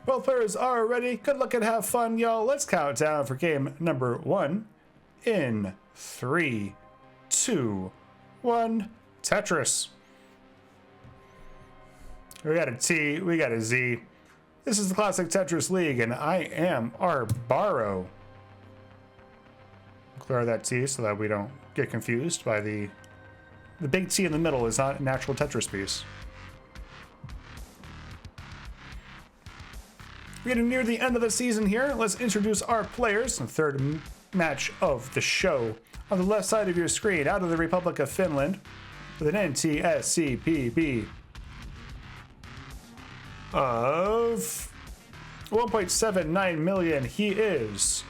Both players are ready. Good luck and have fun, y'all. Let's count down for game number 1 in 3, 2, 1. Tetris. We got a T, we got a Z. This is the Classic Tetris League, and I am Arbaro. Clear that T so that we don't get confused by the big T in the middle is not an actual Tetris piece. We're getting near the end of the season here. Let's introduce our players. The third match of the show. On the left side of your screen, out of the Republic of Finland, with an NTSCPB of 1.79 million. He is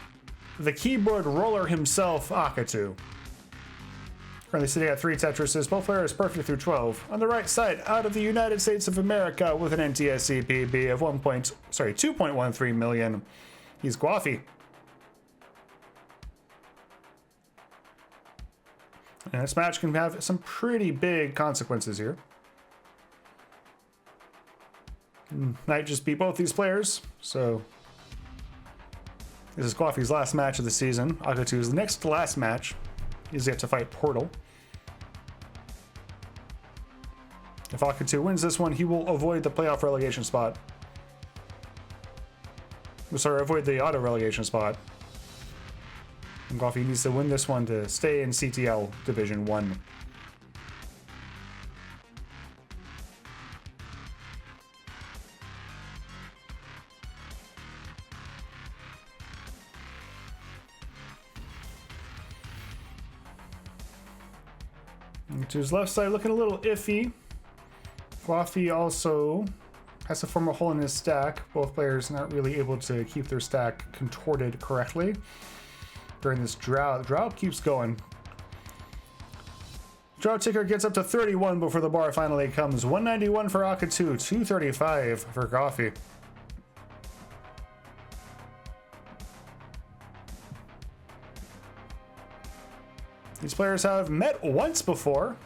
the keyboard roller himself, Akatu. Currently sitting at 3 Tetrises, both players perfect through 12. On the right side, out of the United States of America, with an NTSCPB of 2.13 million, he's Gwafey. And this match can have some pretty big consequences here. Might just beat both these players, so this is Gwafey's last match of the season. Akatu's next to last match. He's yet to fight Portal. If Akatu wins this one, he will avoid the playoff relegation spot. Sorry, avoid the auto relegation spot. And Gwafey needs to win this one to stay in CTL Division 1. To his left side, looking a little iffy. Gwafey also has to form a hole in his stack. Both players not really able to keep their stack contorted correctly during this drought. Drought keeps going. Drought ticker gets up to 31 before the bar finally comes. 191 for Akatu, 235 for Gwafey. These players have met once before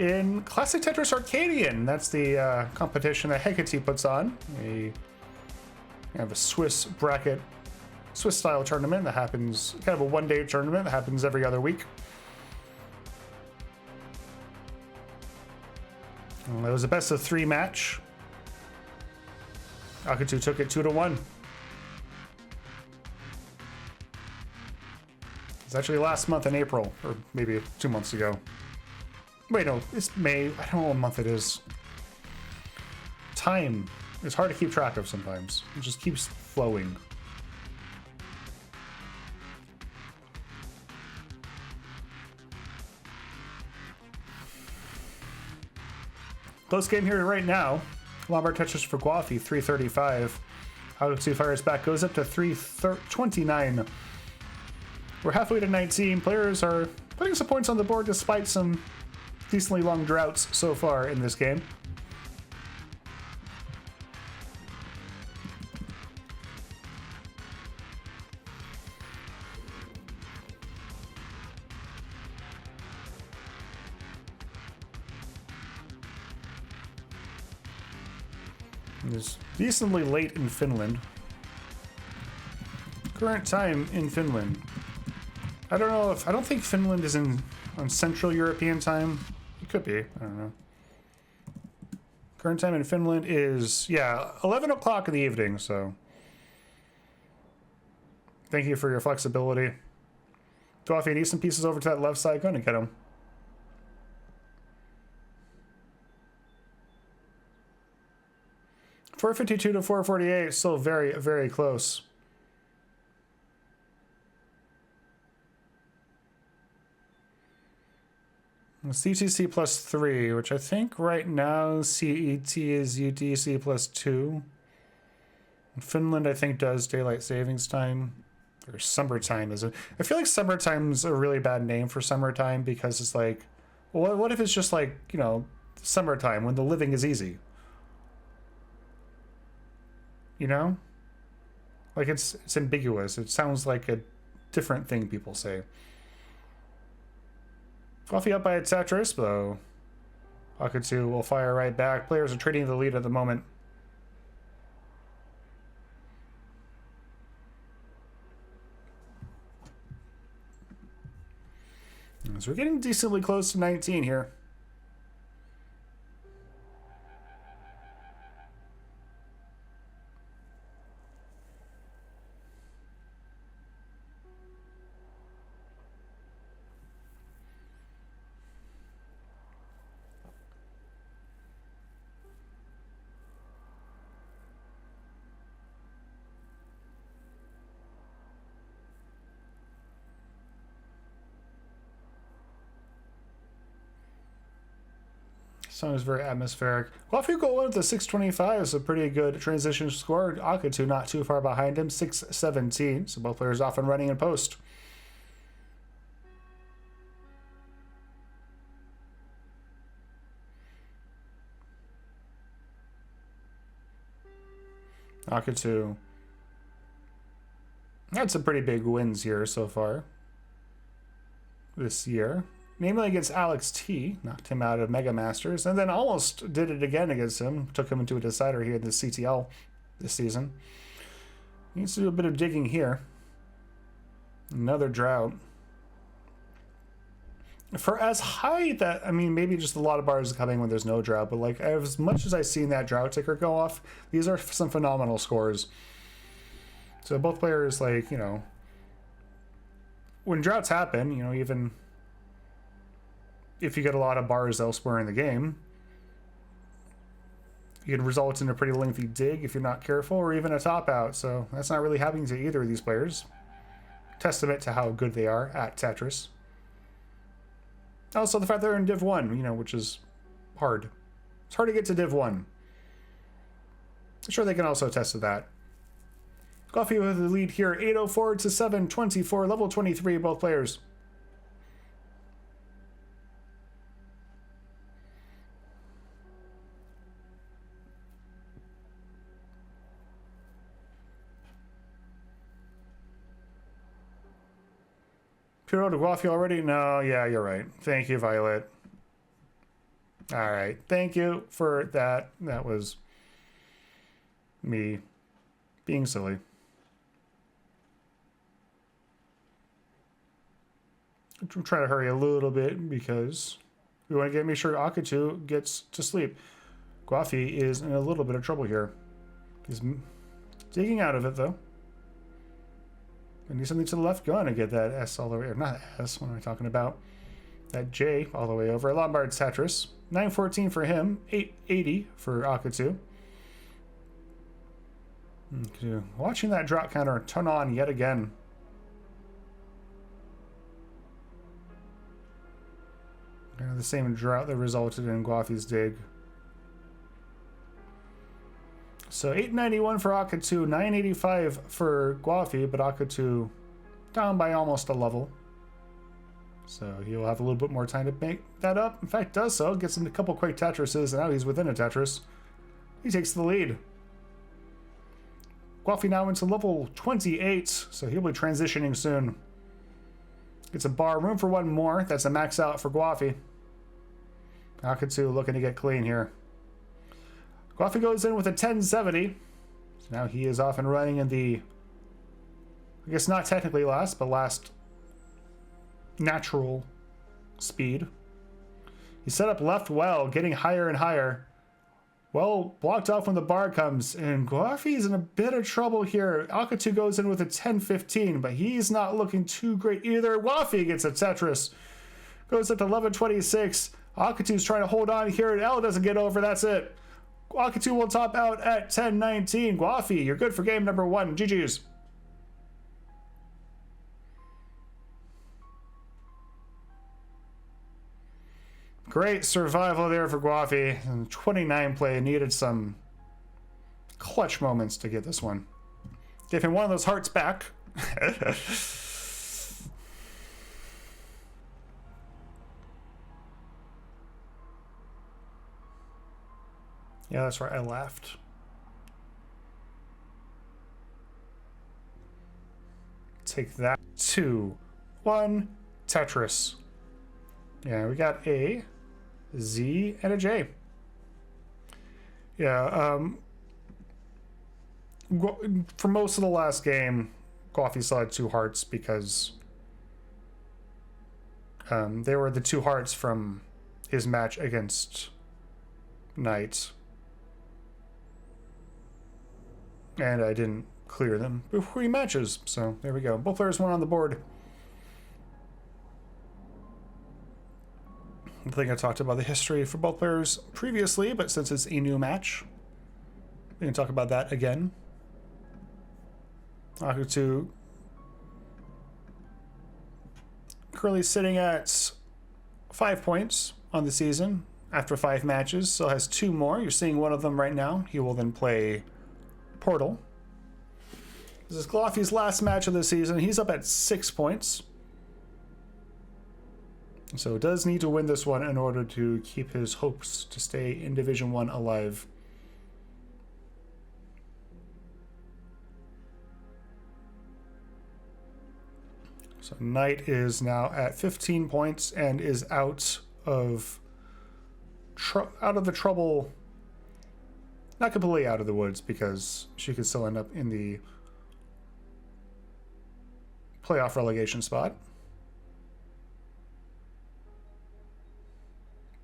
in Classic Tetris Arcadian. That's the competition that Hecate puts on. We have a Swiss bracket, Swiss style tournament that happens, kind of a one-day tournament that happens every other week. It was a best of 3 match. Akatu took it 2-1. It's actually last month in April, or maybe 2 months ago. Wait, no, it's May. I don't know what month it is. Time is hard to keep track of sometimes. It just keeps flowing. Close game here right now. Lombard touches for Gwafey, 335. Akatu fires back, goes up to 329. We're halfway to 19. Players are putting some points on the board despite some decently long droughts so far in this game. It's decently late in Finland. Current time in Finland. I don't think Finland is on Central European time. It could be, I don't know. Current time in Finland is, 11 o'clock in the evening, so. Thank you for your flexibility. Gwafey needs some pieces over to that left side, going to get them. $452 to $448, still very, very close. CTC plus 3, which I think right now CET is UTC plus 2. Finland, I think, does daylight savings time. Or summertime is it? I feel like summertime's a really bad name for summertime because it's like, well, what if it's just like, summertime when the living is easy? You know? Like it's ambiguous. It sounds like a different thing people say. Gwafey up by a Tetris, though. Akatu will fire right back. Players are trading the lead at the moment. So we're getting decently close to 19 here. Song is very atmospheric. Gwafey going with the 625 is a pretty good transition score. Akatu not too far behind him, 617. So both players off and running in post. Akatu had some pretty big wins here so far this year. Namely against Alex T, knocked him out of Mega Masters, and then almost did it again against him, took him into a decider here in the CTL this season. He needs to do a bit of digging here. Another drought. For as high that, I mean, maybe just a lot of bars coming when there's no drought, but like as much as I've seen that drought ticker go off, these are some phenomenal scores. So both players, like, you know, when droughts happen, you know, even if you get a lot of bars elsewhere in the game, it can result in a pretty lengthy dig if you're not careful, or even a top out. So that's not really happening to either of these players. Testament to how good they are at Tetris. Also the fact they're in Div 1, you know, which is hard. It's hard to get to Div 1. I'm sure they can also attest to that. Gwafey with the lead here, 804 to 724, level 23, both players. Puro to Gwafey already? No, yeah, you're right. Thank you, Violet. All right, thank you for that. That was me being silly. I'm trying to hurry a little bit because we want to make sure Akatu gets to sleep. Gwafey is in a little bit of trouble here. He's digging out of it, though. I need something to the left. Going to get that S all the way, or not S, what am I talking about? That J all the way over. Lombard's Tetris. 914 for him, 880 for Akatu. Okay. Watching that drop counter turn on yet again. The same drought that resulted in Gwafey's dig. So 891 for Akatu, 985 for Gwafey, but Akatu down by almost a level. So he'll have a little bit more time to make that up. In fact, does so. Gets into a couple quick Tetrises, and now he's within a Tetris. He takes the lead. Gwafey now into level 28, so he'll be transitioning soon. Gets a bar, room for one more. That's a max out for Gwafey. Akatu looking to get clean here. Gwafey goes in with a 1070. So now he is off and running in the, I guess not technically last, but last natural speed. He set up left well, getting higher and higher. Well, blocked off when the bar comes, and Gwafey's in a bit of trouble here. Akatu goes in with a 1015, but he's not looking too great either. Gwafey gets a Tetris. Goes up to 1126. Akatu's trying to hold on here, and L doesn't get over. That's it. Akatu will top out at 1019. Gwafey, you're good for game number 1. GG's. Great survival there for Gwafey. And 29 play needed some clutch moments to get this one. Give him one of those hearts back. Yeah, that's right. I laughed. Take that. 2, 1, Tetris. Yeah, we got a Z and a J. Yeah, for most of the last game, Gwafey still had 2 hearts because They were the two hearts from his match against Knight. And I didn't clear them before he matches, so there we go. Both players won on the board. I think I talked about the history for both players previously, but since it's a new match, we can talk about that again. Akatu currently sitting at 5 points on the season after 5 matches, so has 2 more. You're seeing one of them right now. He will then play Portal. This is Gwafey's last match of the season. He's up at 6 points. So does need to win this one in order to keep his hopes to stay in Division 1 alive. So Knight is now at 15 points and is out of the trouble. Not completely out of the woods, because she could still end up in the playoff relegation spot.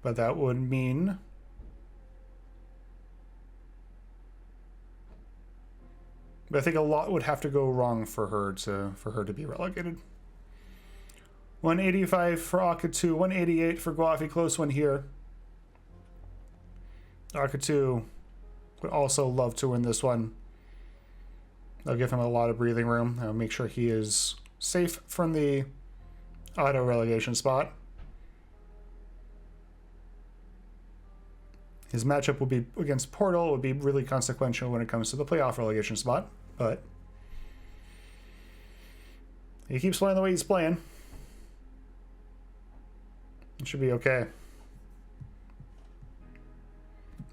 But that would mean I think a lot would have to go wrong for her to be relegated. 185 for Akatu, 188 for Gwafey. Close one here. Akatu would also love to win this one. I'll give him a lot of breathing room. I'll make sure he is safe from the auto relegation spot. His matchup will be against Portal. It would be really consequential when it comes to the playoff relegation spot, but he keeps playing the way he's playing. It should be okay.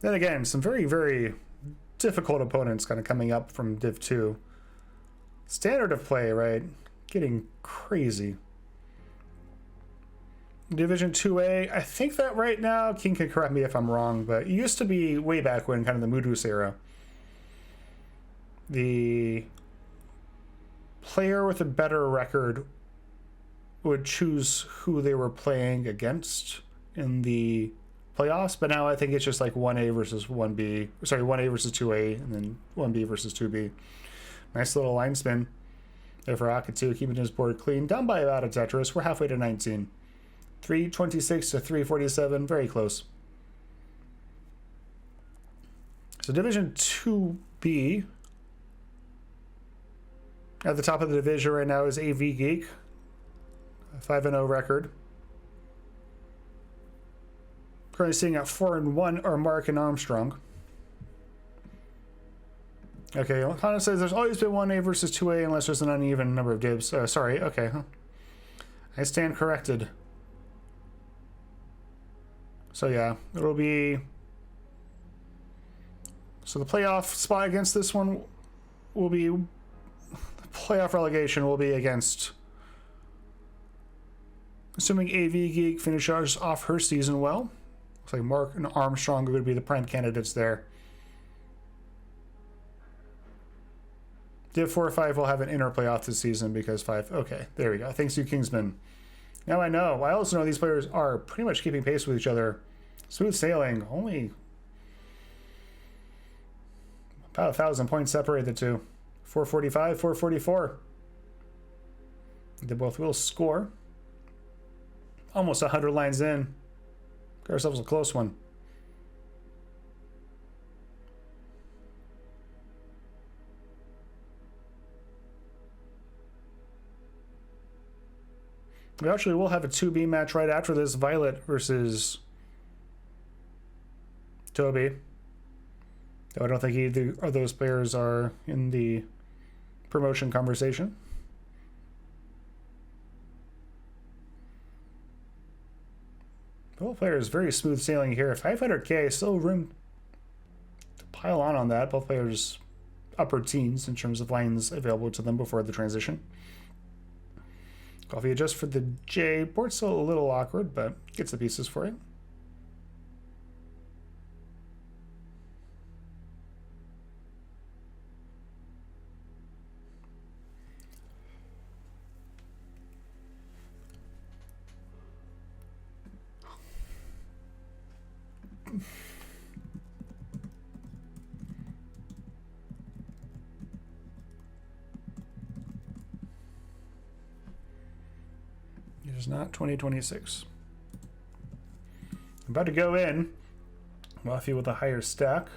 Then again, some very, very difficult opponents kind of coming up from Div 2. Standard of play, right? Getting crazy. Division 2A, I think that right now, King can correct me if I'm wrong, but it used to be way back when, kind of the Moodus era. The player with a better record would choose who they were playing against in the playoffs, but now I think it's just like 1A versus 1B. Sorry, 1A versus 2A, and then 1B versus 2B. Nice little line spin there for Akatu, keeping his board clean. Down by about a Tetris. We're halfway to 19. 326 to 347, very close. So Division 2B, at the top of the division right now is AV Geek, a 5-0 record. Currently sitting at 4-1 are Mark and Armstrong. Okay, Connor says there's always been 1A versus 2A unless there's an uneven number of dibs. Sorry, okay. I stand corrected. So yeah, it'll be... So the playoff spot against this one will be... The playoff relegation will be against... Assuming AV Geek finishes off her season well. Looks like Mark and Armstrong are going to be the prime candidates there. Div 4 or 5 will have an inner playoff this season because 5... Okay, there we go. Thanks to Kingsman. Now I know. I also know these players are pretty much keeping pace with each other. Smooth sailing. Only about 1,000 points separate the two. 445, 444. They both will score. Almost 100 lines in. Got ourselves a close one. We actually will have a 2B match right after this. Violet versus Toby. Though I don't think either of those players are in the promotion conversation. Both players very smooth sailing here. 500k, still room to pile on that. Both players upper teens in terms of lines available to them before the transition. Gwafey adjusts for the J. Board's still a little awkward, but gets the pieces for it. It is not 2026. I'm about to go in. Gwafey with a higher stack.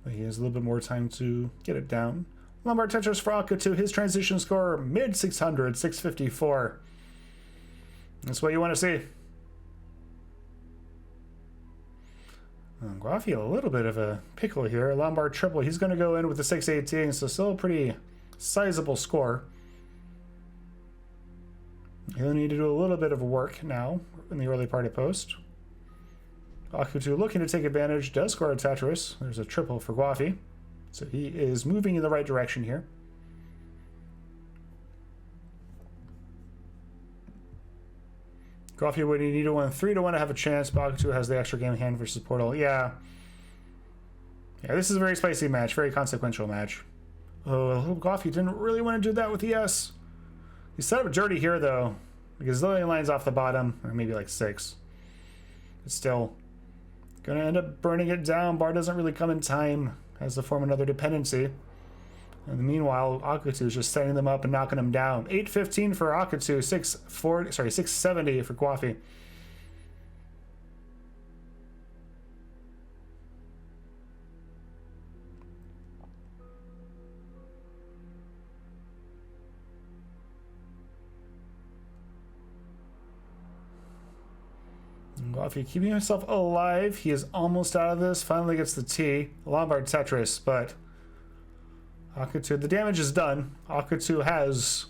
But he has a little bit more time to get it down. Lombard Tetris for Akatu. His transition score, mid 600, 654. That's what you want to see. Gwafey, a little bit of a pickle here. Lombard triple. He's going to go in with the 618, so still a pretty sizable score. He'll need to do a little bit of work now in the early part of post. Akatu looking to take advantage, does score a Tetris. There's a triple for Gwafey. So he is moving in the right direction here. Gwafey would need to win 3-1 to have a chance, but Akatu has the extra game hand versus Portal. Yeah, this is a very spicy match, very consequential match. Oh, Gwafey didn't really want to do that with the S. He set up dirty here, though, because the line's off the bottom, or maybe like 6. But still, gonna end up burning it down. Bar doesn't really come in time, has to form another dependency. And meanwhile, Akatu is just setting them up and knocking them down. 815 for Akatu, 670 for Gwafey. Gwafey keeping himself alive. He is almost out of this. Finally gets the T. Lombard Tetris, but Akatu, the damage is done. Akatu has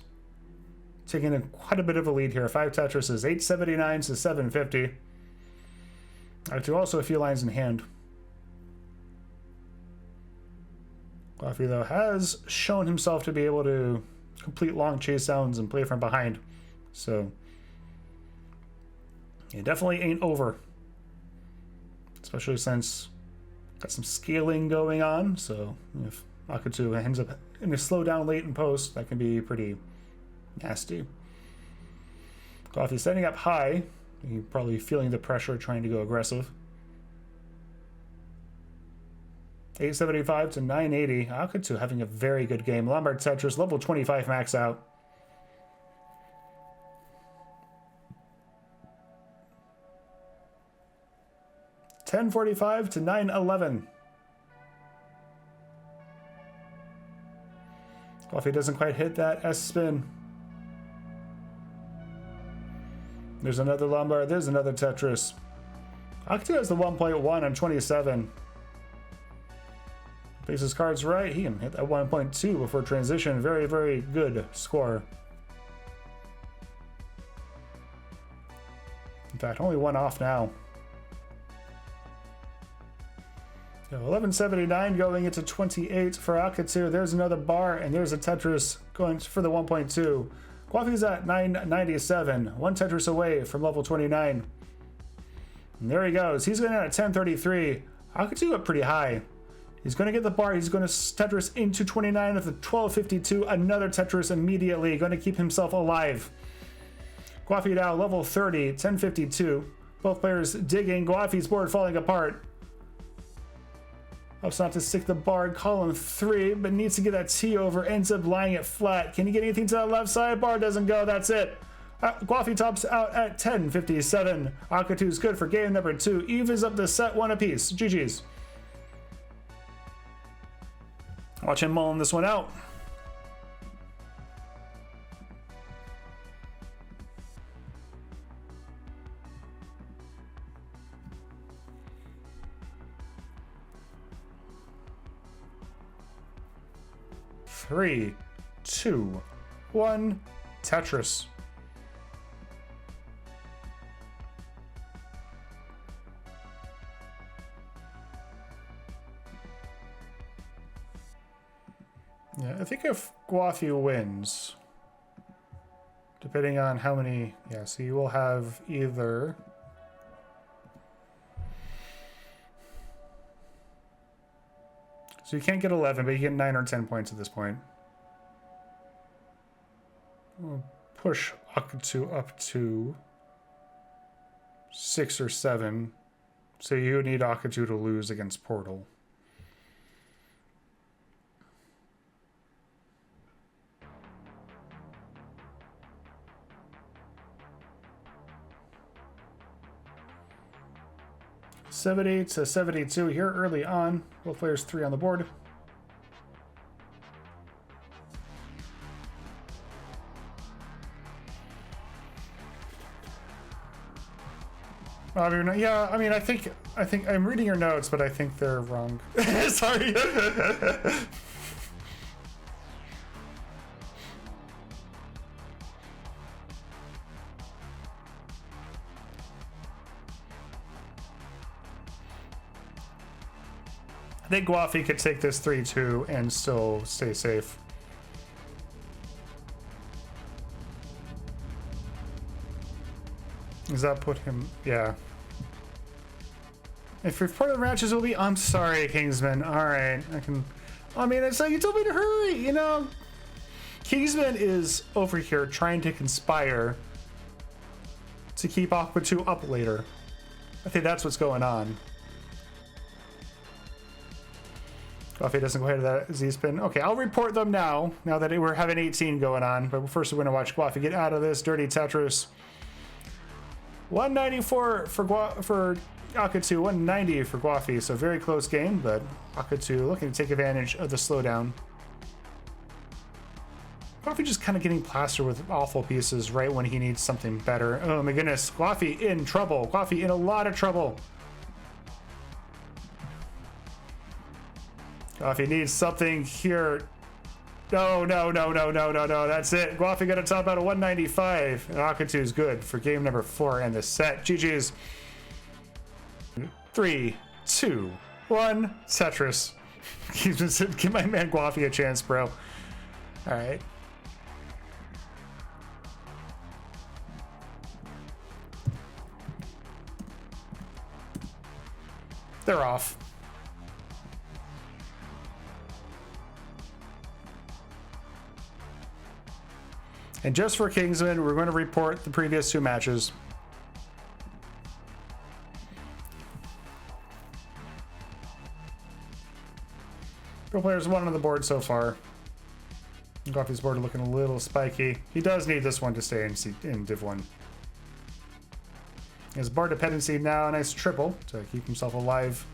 taken quite a bit of a lead here. 5 Tetrises, 879 to 750. Akatu also a few lines in hand. Gwafey, though, has shown himself to be able to complete long chase downs and play from behind. So it definitely ain't over. Especially since got some scaling going on. So if Akatu ends up in a slow down late in post, that can be pretty nasty. Gwafey setting up high. He's probably feeling the pressure, trying to go aggressive. 875 to 980. Akatu having a very good game. Lombard Tetris, level 25 max out. $10.45 to $9.11. Gwafey doesn't quite hit that S spin. There's another Lombard. There's another Tetris. Akatu has the 1.1 on 27. Plays his cards right. He can hit that 1.2 before transition. Very, very good score. In fact, only one off now. 1179 going into 28 for Akatu. There's another bar, and there's a Tetris going for the 1.2. Gwafey's at 997, one Tetris away from level 29. And there he goes. He's going at 1033. Akatu up pretty high. He's going to get the bar. He's going to Tetris into 29 at the 1252. Another Tetris immediately. Going to keep himself alive. Gwafey now level 30, 1052. Both players digging. Gwafey's board falling apart. Helps not to stick the bar, column 3, but needs to get that T over, ends up lying it flat. Can you get anything to that left side? Bar doesn't go, that's it. Gwafey tops out at 10.57. Akatu's good for game number 2. Evens up the set 1 apiece. GG's. Watch him mulling this one out. Three, 2, 1, Tetris. Yeah, I think if Gwafey wins, depending on how many, yeah, so you will have either so you can't get 11, but you get 9 or 10 points at this point. We'll push Akatu up to 6 or 7. So you need Akatu to lose against Portal. $70 to $72 here early on. Both players 3 on the board. Yeah, I mean, I think I'm reading your notes, but I think they're wrong. Sorry. I think Gwafey could take this 3-2 and still stay safe. Does that put him? Yeah. If part of the matches will be, I'm sorry, Kingsman. All right, I can. I mean, it's like you told me to hurry. You know, Kingsman is over here trying to conspire to keep Akatu up later. I think that's what's going on. Gwafey doesn't go ahead of that Z-spin. Okay, I'll report them now that we're having 18 going on. But first, we're going to watch Gwafey get out of this dirty Tetris. 194 for Akatu, 190 for Gwafey. So very close game, but Akatu looking to take advantage of the slowdown. Gwafey just kind of getting plastered with awful pieces right when he needs something better. Oh my goodness, Gwafey in trouble. Gwafey in a lot of trouble. Gwafey needs something here. No. That's it. Gwafey got a top out of 195. And Akatu's good for game number 4 and the set. GG's. 3, 2, 1. Tetris. Give my man Gwafey a chance, bro. All right. They're off. And just for Kingsman, we're going to report the previous 2 matches. Pro players 1 on the board so far. Gwafey's board looking a little spiky. He does need this one to stay in Div 1. His board dependency now, a nice triple to keep himself alive.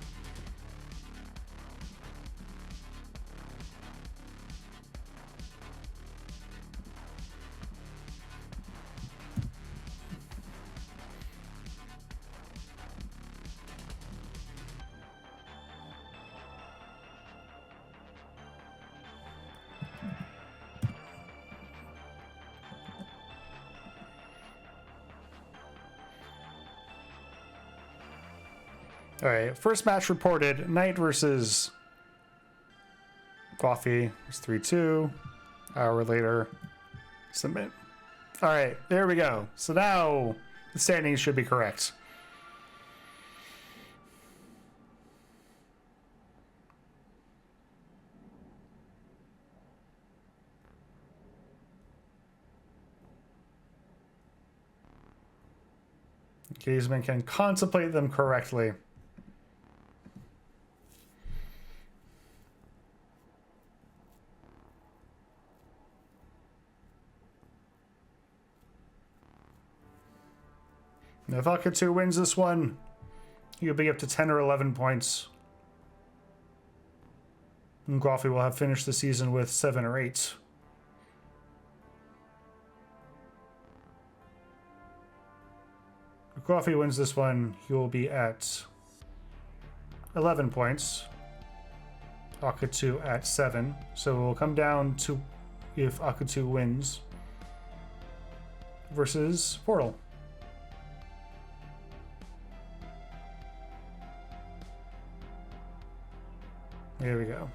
All right, first match reported. Knight versus Gwafey. It's 3-2. Hour later, submit. All right, there we go. So now the standings should be correct. Kingsman can contemplate them correctly. If Akatu wins this one, he'll be up to 10 or 11 points. And Gwafey will have finished the season with 7 or 8. If Gwafey wins this one, he will be at 11 points. Akatu at 7. So it will come down to if Akatu wins versus Portal. There we go.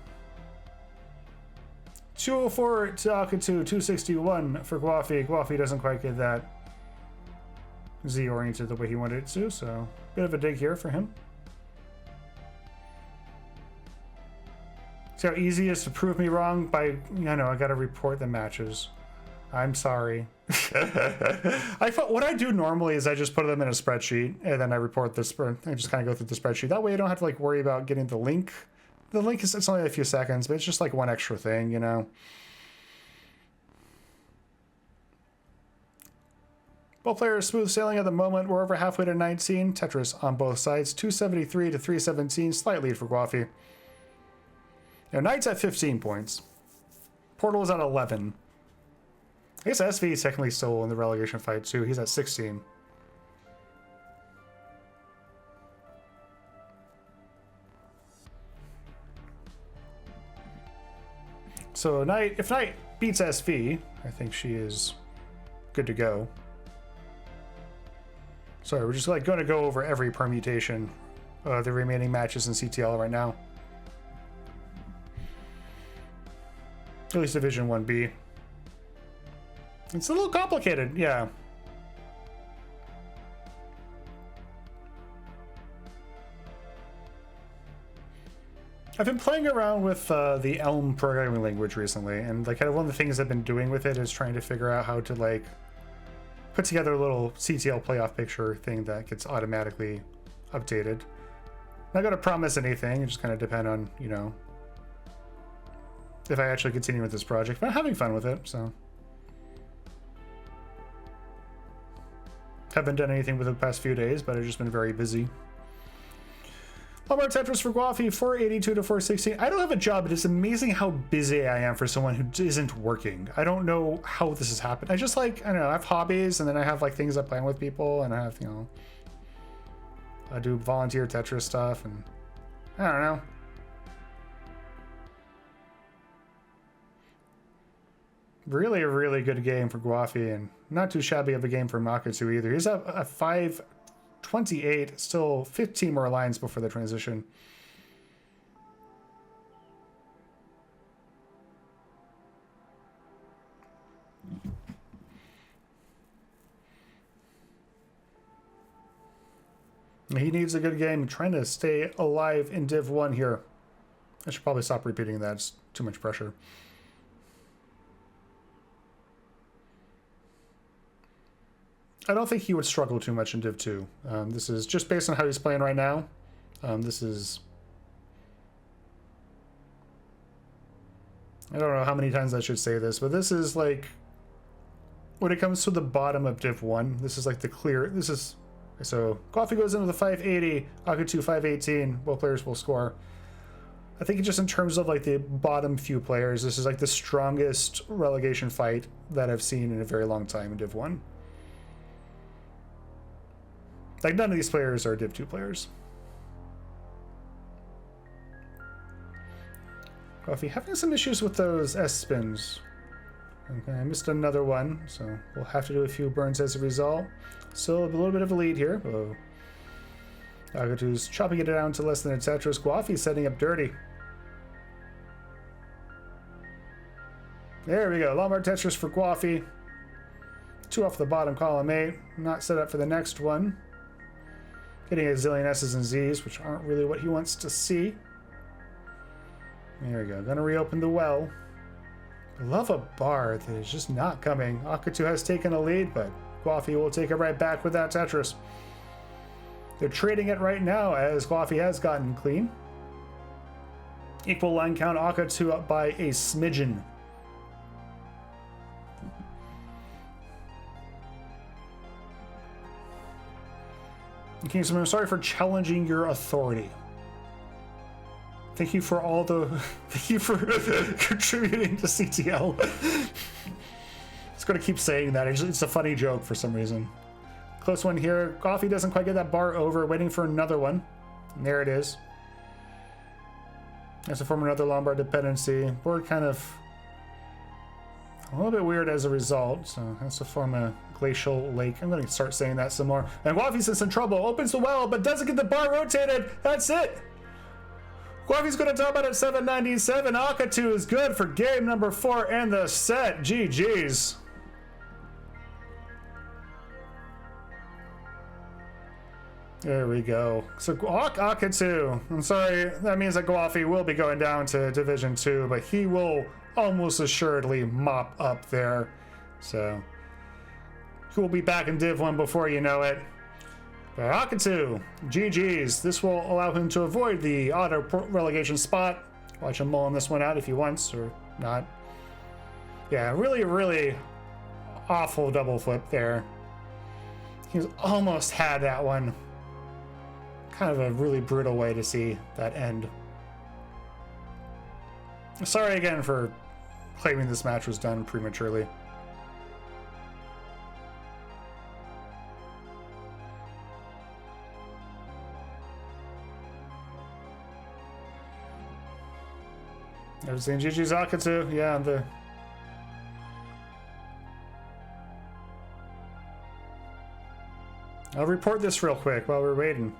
204 to Akatu, 261 for Gwafey. Gwafey doesn't quite get that Z-oriented the way he wanted it to, so bit of a dig here for him. See how easy it is to prove me wrong by, I gotta report the matches. I'm sorry. What I do normally is I just put them in a spreadsheet and then I report this. I just kind of go through the spreadsheet. That way I don't have to like worry about getting the link. The link is, it's only a few seconds, but it's just like one extra thing, you know. Both players smooth sailing at the moment. We're over halfway to 19. Tetris on both sides. 273 to 317. Slight lead for Gwafey. Now, Knight's at 15 points. Portal is at 11. I guess SV is technically still in the relegation fight, too. He's at 16. So, Knight, if Knight beats SV, I think she is good to go. Sorry, we're just like going to go over every permutation of the remaining matches in CTL right now. At least Division 1B. It's a little complicated, yeah. I've been playing around with the Elm programming language recently, and like kind of one of the things I've been doing with it is trying to figure out how to like put together a little CTL playoff picture thing that gets automatically updated. Not gonna promise anything, it just kind of depend on, you know, if I actually continue with this project, but I'm having fun with it, so. Haven't done anything with it the past few days, but I've just been very busy. Lombard Tetris for Gwafey, 482 to 416. I don't have a job, but it's amazing how busy I am for someone who isn't working. I don't know how this has happened. I just like, I don't know, I have hobbies, and then I have like things I plan with people, and I have, you know, I do volunteer Tetris stuff, and I don't know. Really, really good game for Gwafey, and not too shabby of a game for Akatu either. He's at a 528, still 15 more lines before the transition. He needs a good game, trying to stay alive in Div 1 here. I should probably stop repeating that, it's too much pressure. I don't think he would struggle too much in Div 2. This is just based on how he's playing right now. This is... I don't know how many times I should say this, but this is like... When it comes to the bottom of Div 1, this is like the clear... This is... So, Gwafey goes into the 580, Akatu 518. Both players will score. I think just in terms of like the bottom few players, this is like the strongest relegation fight that I've seen in a very long time in Div 1. Like, none of these players are Div 2 players. Gwafey having some issues with those S-spins. Okay, I missed another one, so we'll have to do a few burns as a result. Still a little bit of a lead here. Oh. Akatu's chopping it down to less than a Tetris. Gwafey setting up dirty. There we go. Lombard Tetris for Gwafey. 2 off the bottom, column 8. Not set up for the next one. Getting a zillion S's and Z's, which aren't really what he wants to see. There we go. Gonna reopen the well. I love a bar that is just not coming. Akatu has taken a lead, but Gwafey will take it right back with that Tetris. They're trading it right now as Gwafey has gotten clean. Equal line count, Akatu up by a smidgen. Okay, so I'm sorry for challenging your authority. Thank you for all the... Thank you for contributing to CTL. Just gonna keep saying that. It's a funny joke for some reason. Close one here. Gwafey doesn't quite get that bar over. Waiting for another one. And there it is. That's to form another Lombard dependency. Board kind of... a little bit weird as a result. So that's to form a glacial lake. I'm going to start saying that some more. And Gwafey's in some trouble. Opens the well, but doesn't get the bar rotated. That's it. Gwafey's going to top out at 797. Akatu is good for game number 4 and the set. GG's. There we go. So Akatu, I'm sorry, that means that Gwafey will be going down to Division 2, but he will almost assuredly mop up there So he will be back in Div 1 before you know it. But Akatu, GG's. This will allow him to avoid the auto relegation spot. Watch him mulling this one out if he wants or not. Yeah, really, really awful double flip there. He's almost had that one. Kind of a really brutal way to see that end. Sorry again for claiming this match was done prematurely. I've seen GG's Akatu, yeah, I'll report this real quick while we're waiting,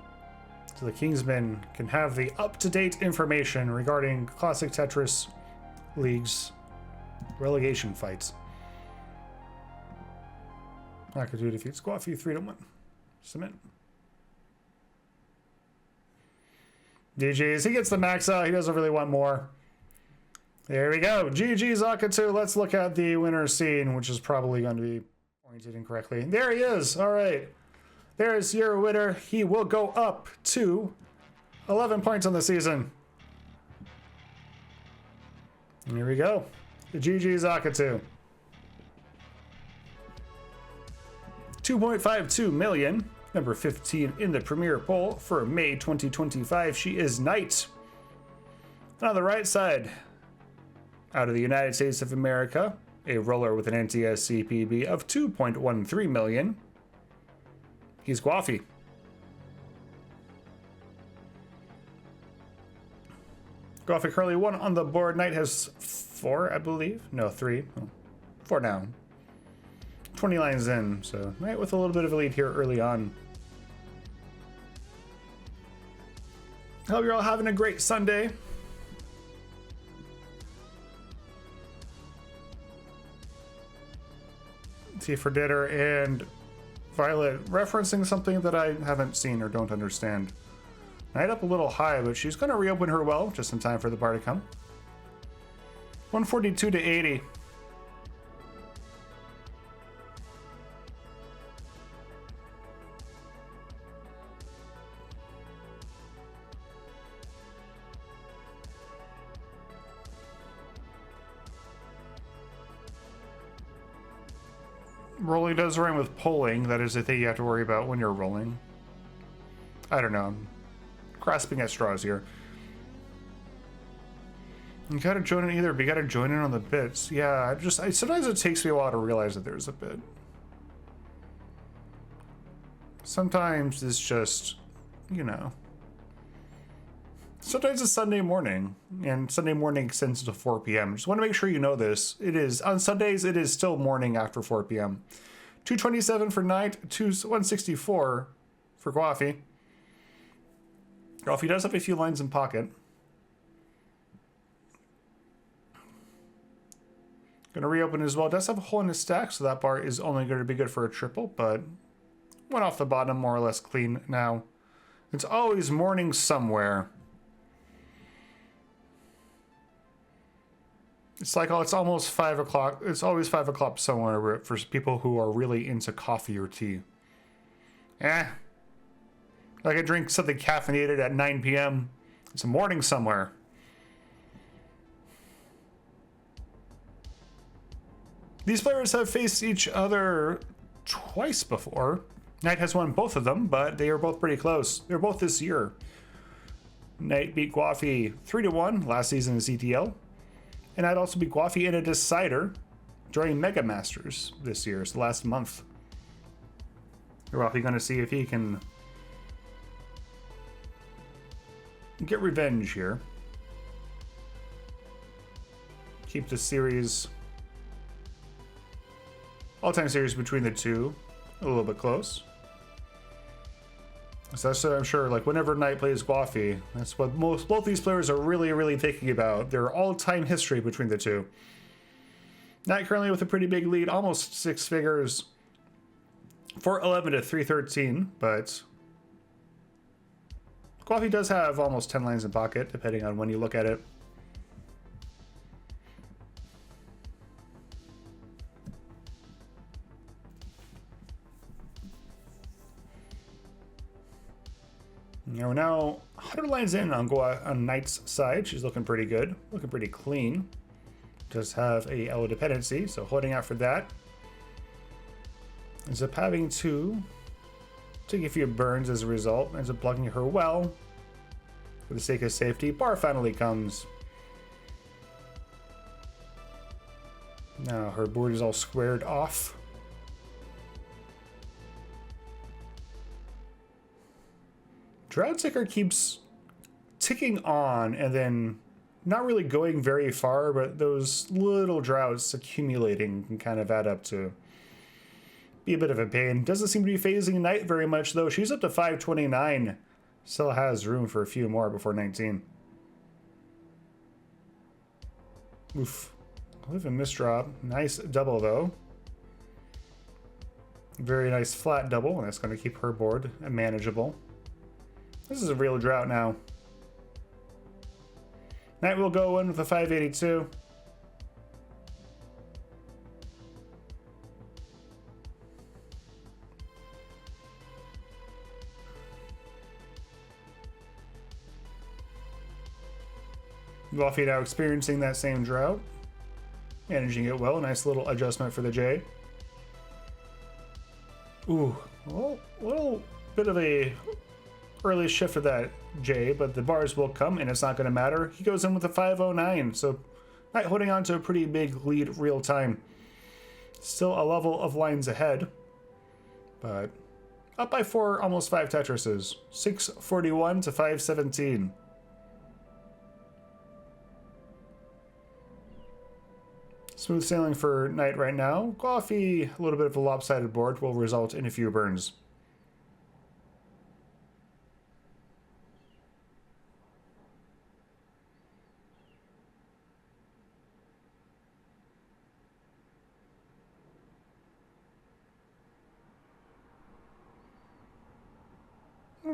so the Kingsmen can have the up-to-date information regarding Classic Tetris League's relegation fights. Akatu defeats Gwafey 3-1. Submit. GG's, he gets the max out, he doesn't really want more. There we go. GG's Akatu. Let's look at the winner scene, which is probably going to be pointed incorrectly. There he is. All right. There's your winner. He will go up to 11 points on the season. And here we go. The GG's Akatu. 2.52 million. Number 15 in the Premier poll for May 2025. She is Knight. And on the right side, out of the United States of America, a roller with an NTS CPB of 2.13 million. He's Gwafey. Gwafey currently 1 on the board. Knight has 4, I believe. No, 3. 4 now. 20 lines in, so Knight with a little bit of a lead here early on. Hope you're all having a great Sunday. Tea for dinner and Violet referencing something that I haven't seen or don't understand. Knight up a little high, but she's going to reopen her well just in time for the bar to come. 142 to 80. Rolling does rhyme with polling. That is a thing you have to worry about when you're rolling. I don't know. I'm grasping at straws here. You gotta join in either, but you gotta join in on the bits. Yeah, sometimes it takes me a while to realize that there's a bit. Sometimes it's just, you know. Sometimes it's Sunday morning, and Sunday morning extends to 4 p.m. Just want to make sure you know this. It is, on Sundays, it is still morning after 4 p.m. 227 for Knight, 164 for Gwafey. Gwafey does have a few lines in pocket. Going to reopen as well. Does have a hole in his stack, so that bar is only going to be good for a triple, but went off the bottom more or less clean now. It's always morning somewhere. It's like, oh, it's almost 5 o'clock. It's always 5 o'clock somewhere for people who are really into coffee or tea. I could drink something caffeinated at 9 p.m. It's a morning somewhere. These players have faced each other twice before. Knight has won both of them, but they are both pretty close. They're both this year. Knight beat Gwafey 3-1 last season in CTL. And I'd also beat Gwafey in a decider during Mega Masters this year, so last month. We're probably going to see if he can get revenge here. Keep the series, all-time series between the two, a little bit close. So that's what I'm sure, like, whenever Knight plays Gwafey, that's what both these players are really, really thinking about. Their all-time history between the two. Knight currently with a pretty big lead, almost 6 figures, 411 to 313, but Gwafey does have almost 10 lines in pocket, depending on when you look at it. We're now 100 lines in on Knight's side. She's looking pretty good, looking pretty clean. Does have a elo dependency, so holding out for that. Ends up having to take a few burns as a result. Ends up blocking her well. For the sake of safety, bar finally comes. Now her board is all squared off. Drought Ticker keeps ticking on and then not really going very far, but those little droughts accumulating can kind of add up to be a bit of a pain. Doesn't seem to be phasing Knight very much though. She's up to 529. Still has room for a few more before 19. Oof. A bit of a misdrop. Nice double though. Very nice flat double, and that's going to keep her board manageable. This is a real drought now. Knight will go in with a 582. Gwafey now experiencing that same drought. Managing it well. Nice little adjustment for the J. Ooh, well, a little bit of a early shift for that J, but the bars will come and it's not going to matter. He goes in with a 509, so Knight holding on to a pretty big lead real time. Still a level of lines ahead, but up by 4, almost 5 Tetrises. 641 to 517. Smooth sailing for Knight right now. Gwafey, a little bit of a lopsided board, will result in a few burns.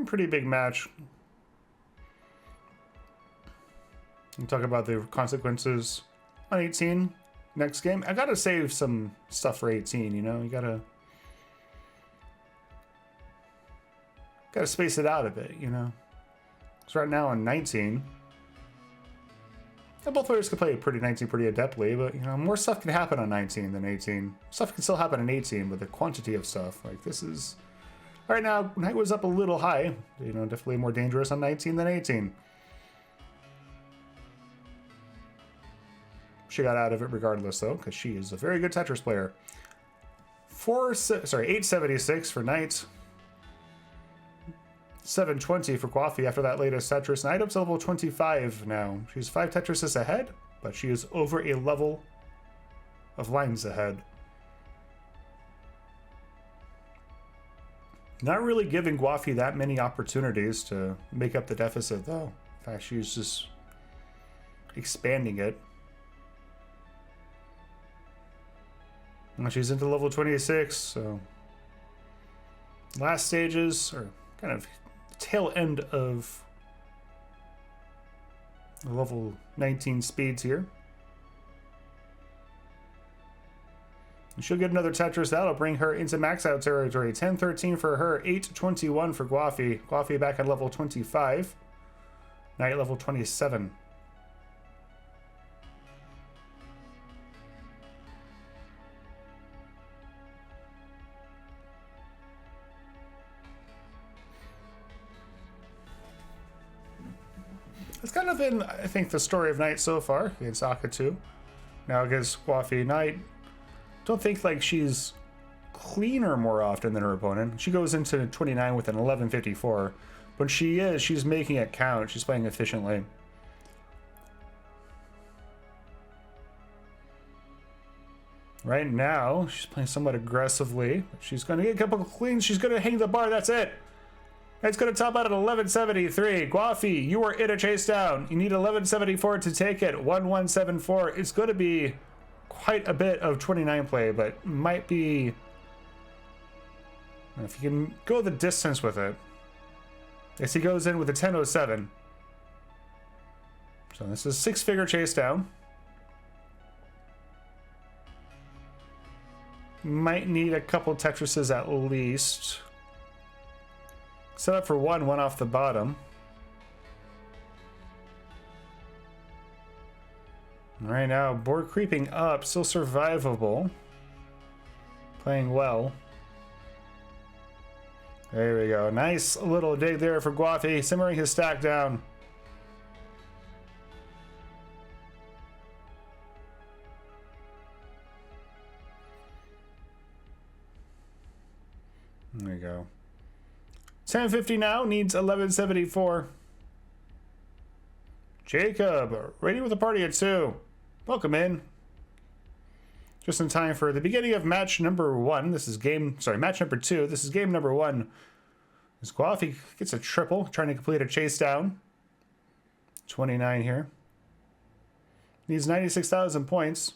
Pretty big match. We'll talk about the consequences on 18 next game. I gotta save some stuff for 18, you know? You gotta space it out a bit, you know? So right now on 19, both players can play 19 pretty adeptly, but you know, more stuff can happen on 19 than 18. Stuff can still happen on 18, but the quantity of stuff, like this is... Right now, Knight was up a little high. You know, definitely more dangerous on 19 than 18. She got out of it regardless, though, because she is a very good Tetris player. 876 for Knight. 720 for Gwafey after that latest Tetris. Knight up to level 25 now. She's 5 Tetrises ahead, but she is over a level of lines ahead. Not really giving Gwafey that many opportunities to make up the deficit, though. In fact, she's just expanding it. Well, she's into level 26, so last stages, or kind of tail end of level 19 speeds here. And she'll get another Tetris. That'll bring her into max out territory. 10-13 for her, 8-21 for Gwafey. Gwafey back at level 25. Knight level 27. It's kind of been, I think, the story of Knight so far against Akatu. Now against Gwafey. Knight, don't think like she's cleaner more often than her opponent. She goes into 29 with an 1154. But she's making it count. She's playing efficiently. Right now, she's playing somewhat aggressively. She's going to get a couple of cleans. She's going to hang the bar. That's it. It's going to top out at 1173. Gwafey, you are in a chase down. You need 1174 to take it. 1174. It's going to be quite a bit of 29 play, but might be... If you can go the distance with it. Yes, he goes in with a 1007. So this is 6-figure chase down. Might need a couple Tetrises at least. Set up for one off the bottom. Right now, board creeping up, still survivable. Playing well. There we go. Nice little dig there for Gwafey, simmering his stack down. There we go. 1050 now, needs 1174. Jacob, ready with a party at 2. Welcome in. Just in time for the beginning of match number 1. This is match number 2. This is game number 1. As Gwafey gets a triple, trying to complete a chase down. 29 here. Needs 96,000 points.